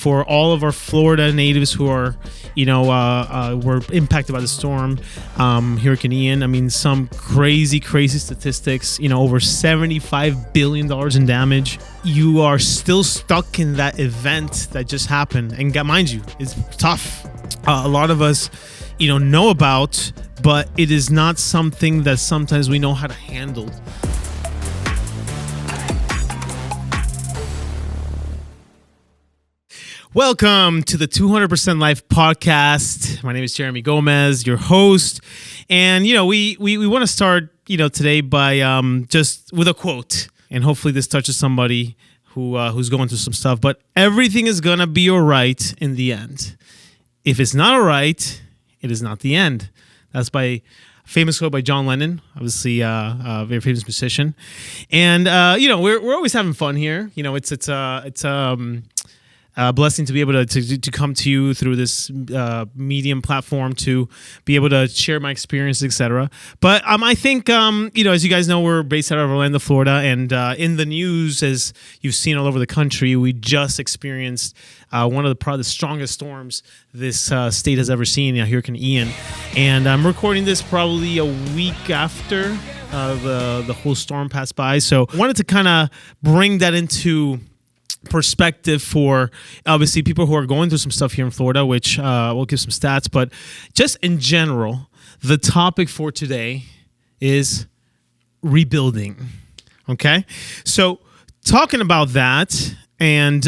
for all of our Florida natives who are, were impacted by the storm, Hurricane Ian. I mean, some crazy statistics, over $75 billion in damage. You are still stuck in that event that just happened. And mind you, it's tough. A lot of us, know about, but it is not something that sometimes we know how to handle. Welcome to the 200% Life podcast. My name is Jeremy Gomez, your host. And, we want to start, today by just with a quote. And hopefully this touches somebody who's going through some stuff. But everything is going to be all right in the end. If it's not all right, it is not the end. That's by a famous quote by John Lennon, obviously a very famous musician. And, we're always having fun here. It's a blessing to be able to come to you through this medium platform to be able to share my experiences, etc. But I think, as you guys know, we're based out of Orlando, Florida. And in the news, as you've seen all over the country, we just experienced one of the probably the strongest storms this state has ever seen, Hurricane Ian. And I'm recording this probably a week after the whole storm passed by. So I wanted to kind of bring that into perspective for obviously people who are going through some stuff here in Florida, which we'll give some stats, but just in general, the topic for today is rebuilding. Okay, so talking about that. And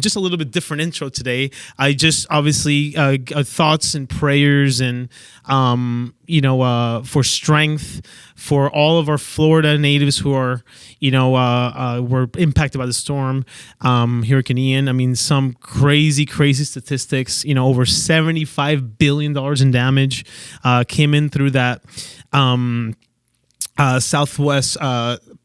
just a little bit different intro today. I just obviously thoughts and prayers and, for strength for all of our Florida natives who are, were impacted by the storm, Hurricane Ian. I mean, some crazy statistics, over $75 billion in damage came in through that southwest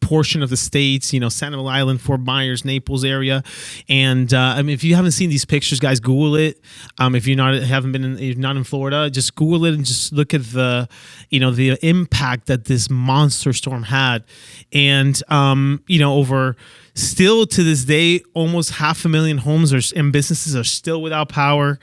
portion of the states, Sanibel Island, Fort Myers, Naples area. And if you haven't seen these pictures, guys, Google it. If you're not in Florida, just Google it and just look at the impact that this monster storm had. And over still to this day, almost 500,000 homes and businesses are still without power.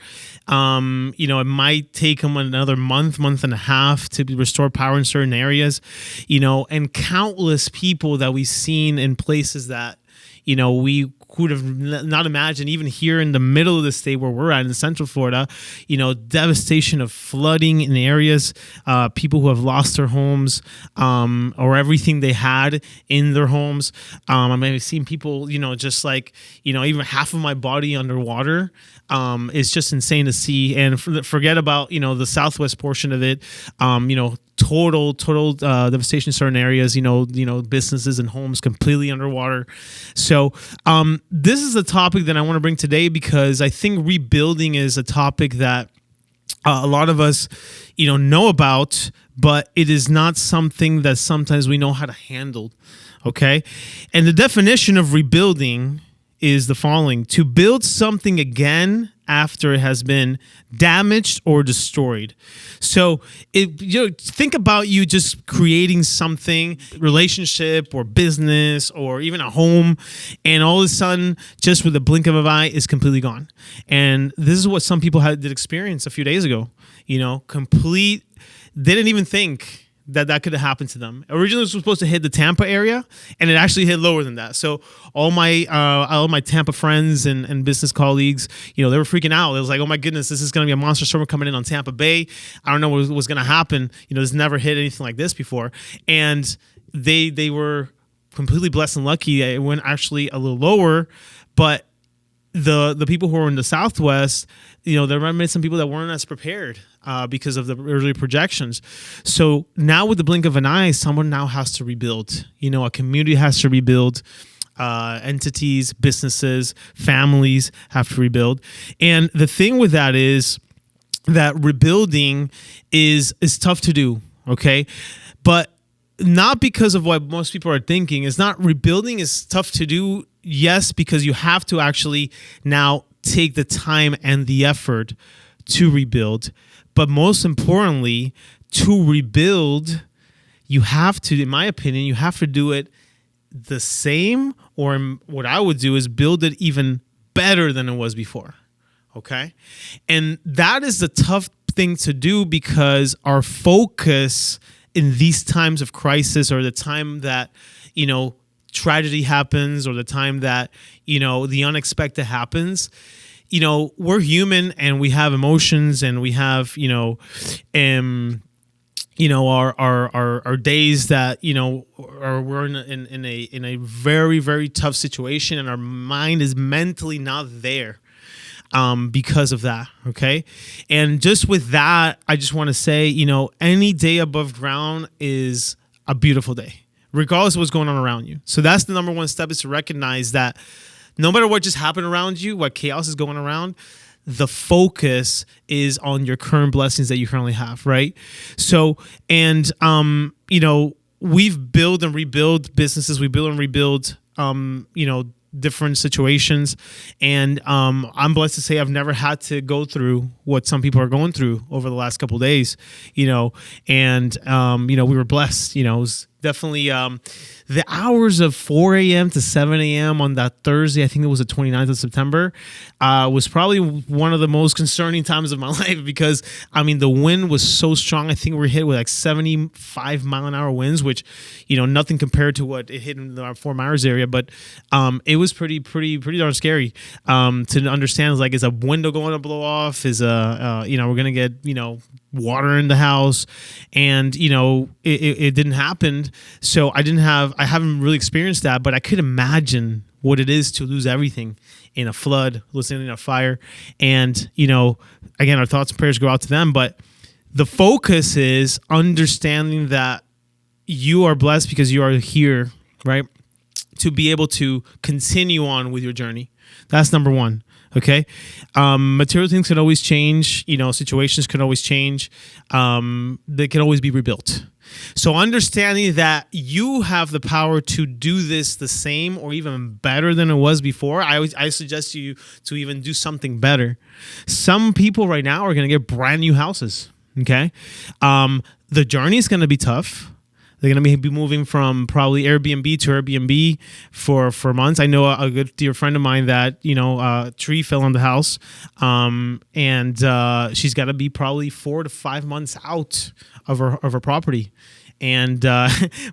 It might take them another month and a half to restore power in certain areas, and countless people that we've seen in places that, we could have not imagined, even here in the middle of the state where we're at in Central Florida, devastation of flooding in areas, people who have lost their homes, or everything they had in their homes. I've seen people, just like, even half of my body underwater. It's just insane to see. And forget about, the southwest portion of it, total devastation in certain areas, businesses and homes completely underwater. So this is a topic that I want to bring today because I think rebuilding is a topic that a lot of us, know about, but it is not something that sometimes we know how to handle. Okay. And the definition of rebuilding is the following: to build something again after it has been damaged or destroyed. So think about you just creating something, relationship or business or even a home, and all of a sudden, just with the blink of an eye, is completely gone. And this is what some people did experience a few days ago. They didn't even think that could have happened to them. Originally, it was supposed to hit the Tampa area, and it actually hit lower than that. So all my Tampa friends and business colleagues, they were freaking out. It was like, oh my goodness, this is going to be a monster storm coming in on Tampa Bay. I don't know what was going to happen. This never hit anything like this before. And they were completely blessed and lucky. It went actually a little lower, but the people who were in the Southwest, there might have been some people that weren't as prepared because of the early projections. So now with the blink of an eye, someone now has to rebuild. A community has to rebuild. Entities, businesses, families have to rebuild. And the thing with that is that rebuilding is tough to do, okay? But not because of what most people are thinking. It's not rebuilding is tough to do, yes, because you have to actually now take the time and the effort to rebuild. But most importantly, to rebuild, you have to, in my opinion, you have to do it the same, or what I would do is build it even better than it was before. Okay. And that is the tough thing to do because our focus in these times of crisis, or the time that, tragedy happens, or the time that, the unexpected happens, we're human and we have emotions, and we have, our days that, we're in a very, very tough situation, and our mind is mentally not there because of that. Okay. And just with that, I just want to say, any day above ground is a beautiful day, regardless of what's going on around you. So that's the number one step, is to recognize that no matter what just happened around you, what chaos is going around, the focus is on your current blessings that you currently have. Right. So, and, we've built and rebuilt businesses. We build and rebuild, different situations, and I'm blessed to say I've never had to go through what some people are going through over the last couple of days, and we were blessed. It was definitely the hours of 4 a.m. to 7 a.m. on that Thursday, I think it was the 29th of September, was probably one of the most concerning times of my life, because the wind was so strong. I think we were hit with like 75 mile an hour winds, which, nothing compared to what it hit in our Fort Myers area, but it was pretty darn scary to understand. Like, is a window going to blow off? Is we're gonna get water in the house? And it didn't happen. So I haven't really experienced that, but I could imagine what it is to lose everything in a flood, listening in a fire. And, again, our thoughts and prayers go out to them. But the focus is understanding that you are blessed because you are here, right, to be able to continue on with your journey. That's number one. Okay. Material things can always change. Situations can always change. They can always be rebuilt. So understanding that you have the power to do this the same or even better than it was before, I suggest you to even do something better. Some people right now are going to get brand new houses. Okay. The journey is going to be tough. They're going to be moving from probably Airbnb to Airbnb for months. I know a good dear friend of mine that, a tree fell on the house, and she's got to be probably 4 to 5 months out of her property. And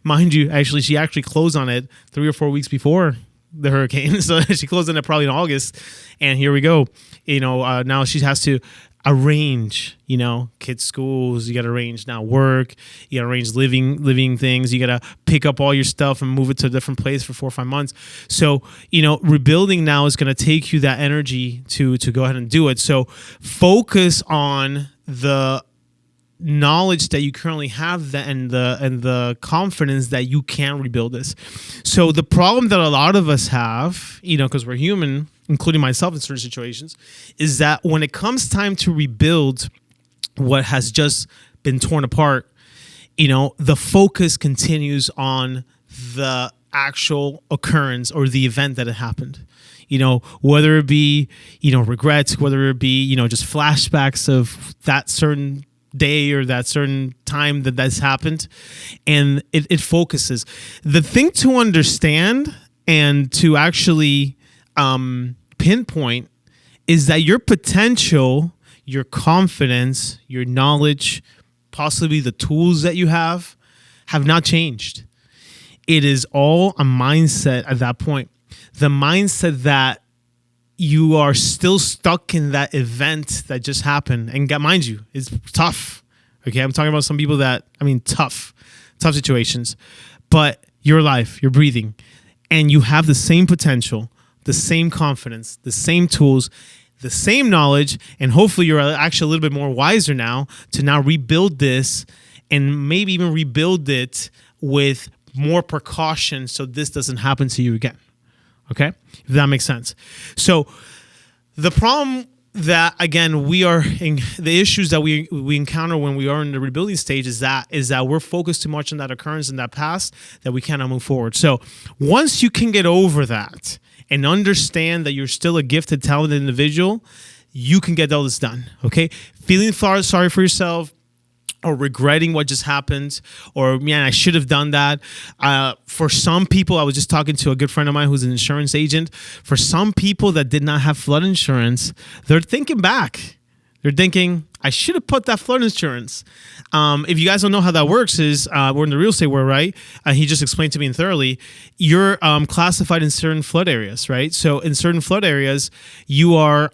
mind you, she actually closed on it 3 or 4 weeks before the hurricane. So she closed on it probably in August. And here we go. Now she has to arrange, kids' schools. You got to arrange now work. You got to arrange living things. You got to pick up all your stuff and move it to a different place for 4 or 5 months. So, rebuilding now is going to take you that energy to go ahead and do it. So focus on the knowledge that you currently have, and the confidence that you can rebuild this. So the problem that a lot of us have, because we're human, including myself in certain situations, is that when it comes time to rebuild what has just been torn apart, the focus continues on the actual occurrence or the event that had happened. Whether it be, regrets, whether it be, just flashbacks of that certain day or that certain time that's happened, and it focuses. The thing to understand and to actually pinpoint is that your potential, your confidence, your knowledge, possibly the tools that you have not changed. It is all a mindset at that point. The mindset that you are still stuck in that event that just happened. And mind you, it's tough. Okay, I'm talking about some people that, tough situations. But you're alive, you're breathing, and you have the same potential, the same confidence, the same tools, the same knowledge, and hopefully you're actually a little bit more wiser now to now rebuild this, and maybe even rebuild it with more precaution so this doesn't happen to you again. Okay? If that makes sense. So the problem that, again, the issues that we encounter when we are in the rebuilding stage is that we're focused too much on that occurrence in that past that we cannot move forward. So once you can get over that and understand that you're still a gifted, talented individual, you can get all this done. Okay? Feeling sorry for yourself, or regretting what just happened, or man, I should have done that. For some people, I was just talking to a good friend of mine who's an insurance agent. For some people that did not have flood insurance, they're thinking back. They're thinking, I should have put that flood insurance. If you guys don't know how that works, is we're in the real estate world, right? He just explained to me thoroughly. You're classified in certain flood areas, right? So in certain flood areas, you are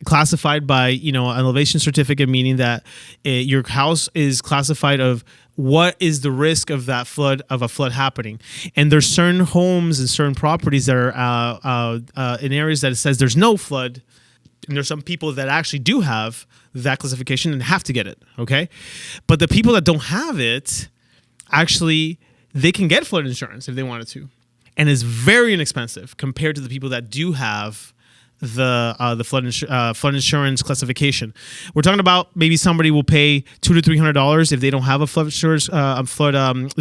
classified by an elevation certificate, meaning that your house is classified of what is the risk of that flood, of a flood happening. And there's certain homes and certain properties that are in areas that it says there's no flood. And there's some people that actually do have that classification and have to get it, okay? But the people that don't have it, actually, they can get flood insurance if they wanted to. And it's very inexpensive compared to the people that do have the flood insurance classification. We're talking about maybe somebody will pay $200 to $300 if they don't have a flood insurance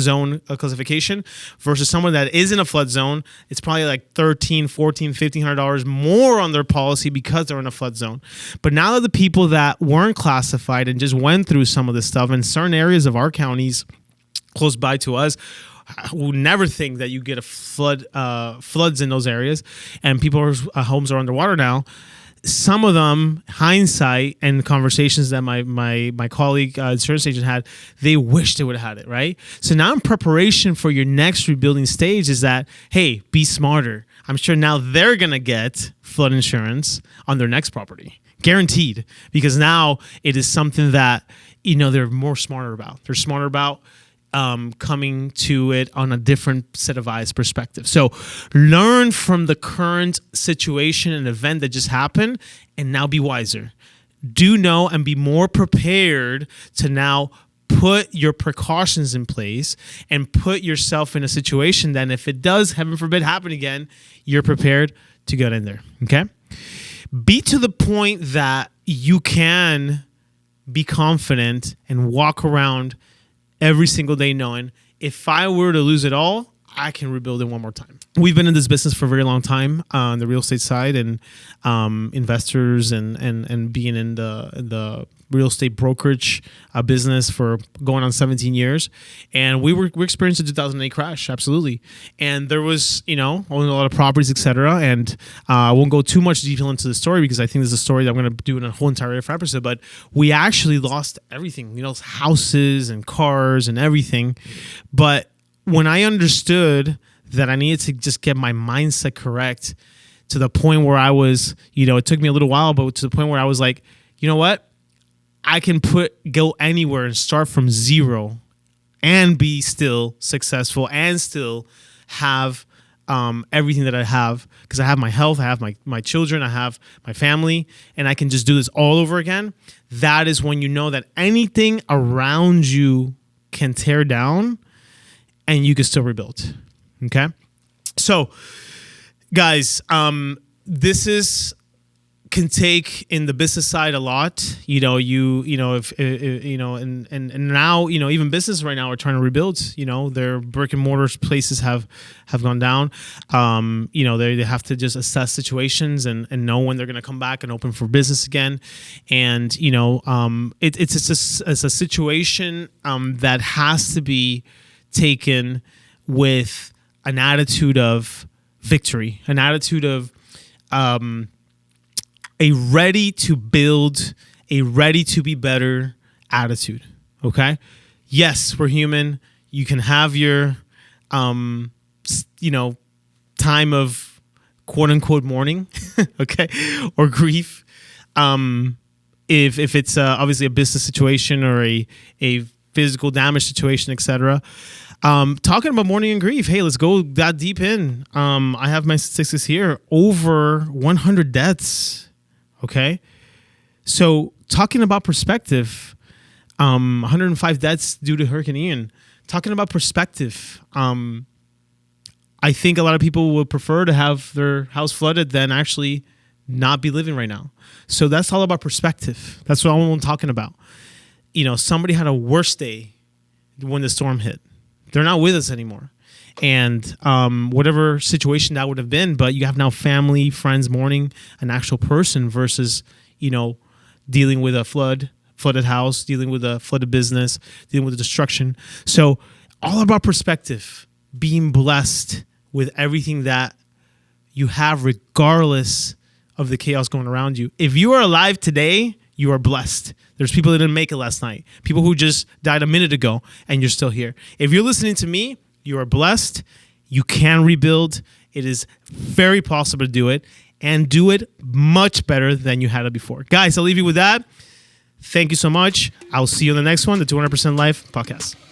zone classification, versus someone that is in a flood zone. It's probably like $1,300, $1,400, $1,500 more on their policy because they're in a flood zone. But now that the people that weren't classified and just went through some of this stuff in certain areas of our counties close by to us, who never think that you get a floods in those areas, and people's homes are underwater now. Some of them, hindsight and conversations that my colleague insurance agent had, they wished they would have had it, right? So now in preparation for your next rebuilding stage is that, hey, be smarter. I'm sure now they're going to get flood insurance on their next property. Guaranteed. Because now it is something that, they're more smarter about. They're smarter about coming to it on a different set of eyes perspective. So learn from the current situation and event that just happened, and now be wiser. Do know and be more prepared to now put your precautions in place and put yourself in a situation that if it does, heaven forbid, happen again, you're prepared to get in there, okay? Be to the point that you can be confident and walk around every single day knowing, if I were to lose it all, I can rebuild it one more time. We've been in this business for a very long time on the real estate side, and investors and being in the real estate brokerage business for going on 17 years. And we experienced the 2008 crash, absolutely. And there was, owning a lot of properties, etc. And I won't go too much detail into the story because I think there's a story that I'm going to do in a whole entire episode. But we actually lost everything, houses and cars and everything. But when I understood that I needed to just get my mindset correct to the point where I was, it took me a little while, but to the point where I was like, you know what? I can go anywhere and start from zero and be still successful and still have everything that I have, because I have my health, I have my children, I have my family, and I can just do this all over again. That is when you know that anything around you can tear down and you can still rebuild. Okay? So, guys, this can take in the business side a lot. And now, even business right now are trying to rebuild. Their brick and mortar places have gone down. They have to just assess situations and know when they're going to come back and open for business again. And it's a situation that has to be taken with an attitude of victory, an attitude of a ready to build, a ready to be better attitude. Okay? Yes, we're human. You can have your, time of quote unquote mourning, okay, or grief. If it's obviously a business situation or a physical damage situation, etc. Talking about mourning and grief. Hey, let's go that deep in. I have my statistics here. Over 100 deaths. Okay, so talking about perspective, 105 deaths due to Hurricane Ian. Talking about perspective, I think a lot of people would prefer to have their house flooded than actually not be living right now. So that's all about perspective. That's what I'm talking about. Somebody had a worse day when the storm hit. They're not with us anymore. And whatever situation that would have been, but you have now family, friends mourning an actual person versus, dealing with a flood flooded house, dealing with a flooded business, dealing with the destruction. So all about perspective, being blessed with everything that you have, regardless of the chaos going around you. If you are alive today, you are blessed. There's people that didn't make it last night, people who just died a minute ago, and you're still here. If you're listening to me, you are blessed. You can rebuild. It is very possible to do it, and do it much better than you had it before. Guys, I'll leave you with that. Thank you so much. I'll see you on the next one, the 200% Life podcast.